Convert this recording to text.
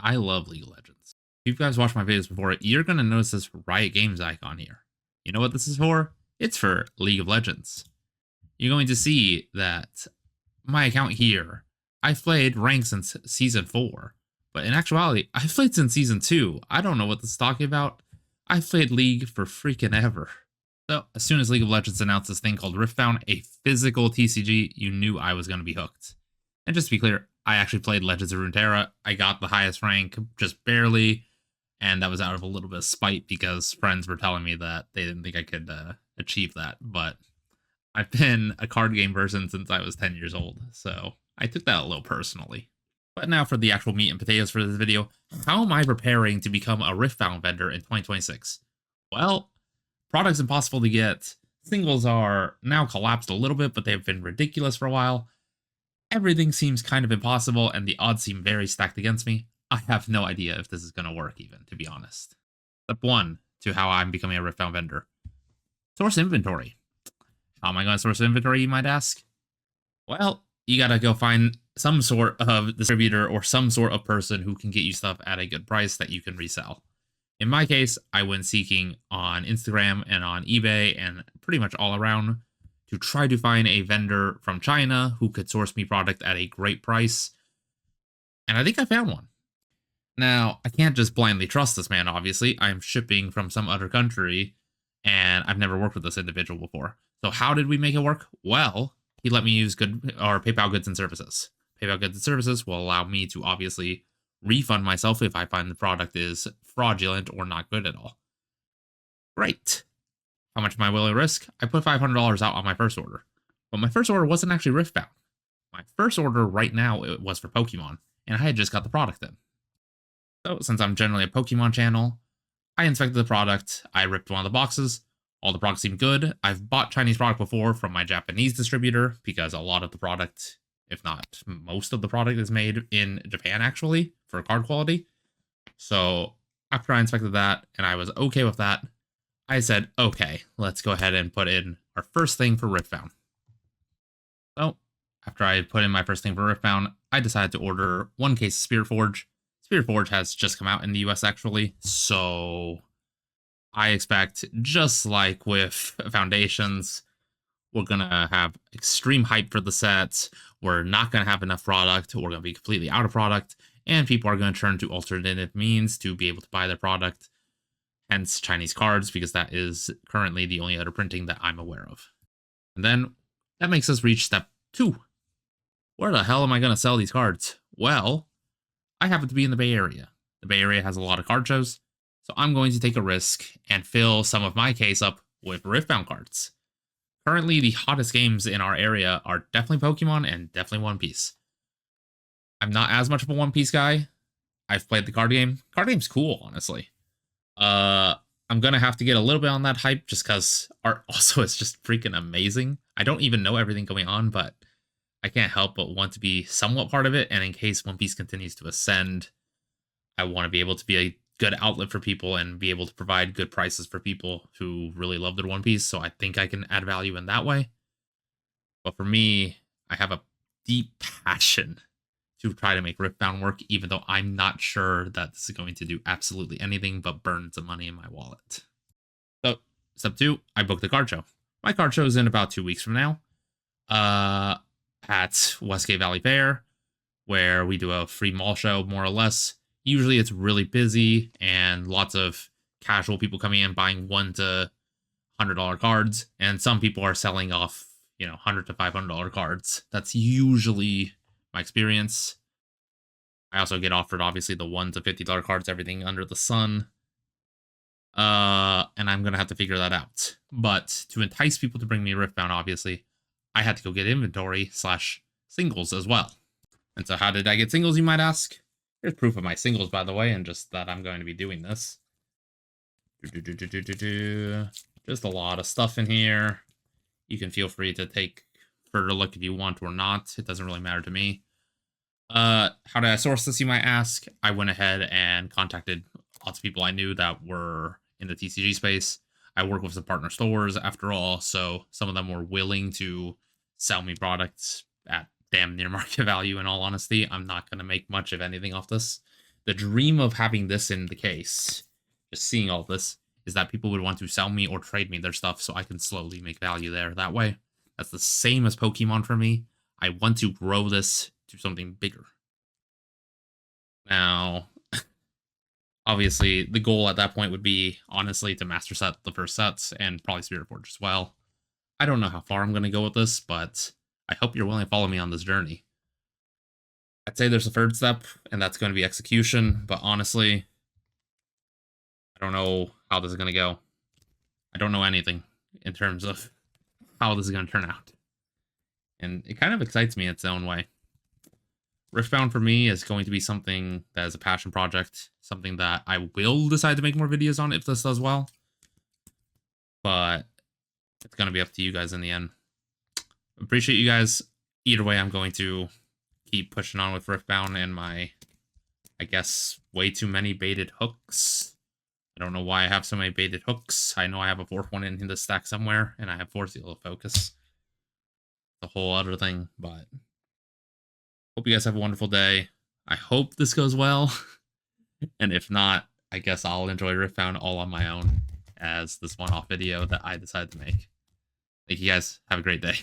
I love League of Legends. If you guys watched my videos before, you're going to notice this Riot Games icon here. You know what this is for? It's for League of Legends. You're going to see that my account here, I've played ranked since Season 4. But in actuality, I've played since Season 2. I don't know what this is talking about. I've played League for freaking ever. So, as soon as League of Legends announced this thing called Riftbound, a physical TCG, you knew I was going to be hooked. And just to be clear, I actually played Legends of Runeterra. I got the highest rank, just barely, and that was out of a little bit of spite because friends were telling me that they didn't think I could achieve that. But I've been a card game person since I was 10 years old, so I took that a little personally. But now for the actual meat and potatoes for this video, how am I preparing to become a Riftbound vendor in 2026? Well, products impossible to get. Singles are now collapsed a little bit, but they've been ridiculous for a while. Everything seems kind of impossible, and the odds seem very stacked against me. I have no idea if this is going to work even, to be honest. Step 1 to how I'm becoming a Riftbound vendor. Source inventory. How am I going to source inventory, you might ask? Well, you gotta go find some sort of distributor or some sort of person who can get you stuff at a good price that you can resell. In my case, I went seeking on Instagram and on eBay and pretty much all around to try to find a vendor from China who could source me product at a great price. And I think I found one. Now, I can't just blindly trust this man, obviously. I'm shipping from some other country, and I've never worked with this individual before. So how did we make it work? Well, he let me use PayPal goods and services. PayPal goods and services will allow me to obviously refund myself if I find the product is fraudulent or not good at all. Great. How much am I willing to risk? I put $500 out on my first order. But my first order wasn't actually Riftbound. My first order right now, it was for Pokemon, and I had just got the product in. So since I'm generally a Pokemon channel, I inspected the product, I ripped one of the boxes, all the products seemed good. I've bought Chinese product before from my Japanese distributor because a lot of the product, if not most of the product, is made in Japan actually for card quality. So after I inspected that and I was okay with that, I said, okay, let's go ahead and put in our first thing for Riftbound. So after I put in my first thing for Riftbound, I decided to order one case of Spirit Forge. Spirit Forge has just come out in the US actually, so I expect, just like with Foundations, we're going to have extreme hype for the sets, we're not going to have enough product, we're going to be completely out of product, and people are going to turn to alternative means to be able to buy their product, hence Chinese cards, because that is currently the only other printing that I'm aware of. And then that makes us reach step 2. Where the hell am I going to sell these cards? Well, I happen to be in the Bay Area. The Bay Area has a lot of card shows, so I'm going to take a risk and fill some of my case up with Riftbound cards. Currently, the hottest games in our area are definitely Pokemon and definitely One Piece. I'm not as much of a One Piece guy. I've played the card game. Card game's cool, honestly. I'm going to have to get a little bit on that hype just because art also is just freaking amazing. I don't even know everything going on, but I can't help but want to be somewhat part of it. And in case One Piece continues to ascend, I want to be able to be a good outlet for people and be able to provide good prices for people who really love their One Piece. So I think I can add value in that way. But for me, I have a deep passion to try to make Riftbound work, even though I'm not sure that this is going to do absolutely anything but burn some money in my wallet. So, step 2, I booked the card show. My card show is in about 2 weeks from now. At Westgate Valley Fair, where we do a free mall show, more or less. Usually it's really busy and lots of casual people coming in buying $1 to $100 cards, and some people are selling off, $100 to $500 cards. That's usually my experience. I also get offered, obviously, the $1 to $50 cards, everything under the sun. And I'm going to have to figure that out. But to entice people to bring me Riftbound, obviously, I had to go get inventory / singles as well. And so how did I get singles, you might ask? Here's proof of my singles, by the way, and just that I'm going to be doing this. Just a lot of stuff in here. You can feel free to take further look if you want or not. It doesn't really matter to me. How did I source this, you might ask? I went ahead and contacted lots of people I knew that were in the TCG space. I work with some partner stores, after all, so some of them were willing to sell me products at damn near market value. In all honesty, I'm not going to make much of anything off this. the dream of having this in the case, just seeing all this, is that people would want to sell me or trade me their stuff so I can slowly make value there that way. That's the same as Pokemon for me. I want to grow this to something bigger. Now, obviously, the goal at that point would be, honestly, to master set the first sets and probably Spirit Forge as well. I don't know how far I'm going to go with this, but I hope you're willing to follow me on this journey. I'd say there's a third step, and that's going to be execution, but honestly, I don't know how this is going to go. I don't know anything in terms of how this is going to turn out. And it kind of excites me in its own way. Riftbound for me is going to be something that is a passion project, something that I will decide to make more videos on if this does well. But it's going to be up to you guys in the end. Appreciate you guys. Either way, I'm going to keep pushing on with Riftbound and my, I guess, way too many baited hooks. I don't know why I have so many baited hooks. I know I have a fourth one in the stack somewhere, and I have 4 Seal of Focus. The whole other thing, but hope you guys have a wonderful day. I hope this goes well. And if not, I guess I'll enjoy Riftbound all on my own as this one-off video that I decided to make. Thank you guys. Have a great day.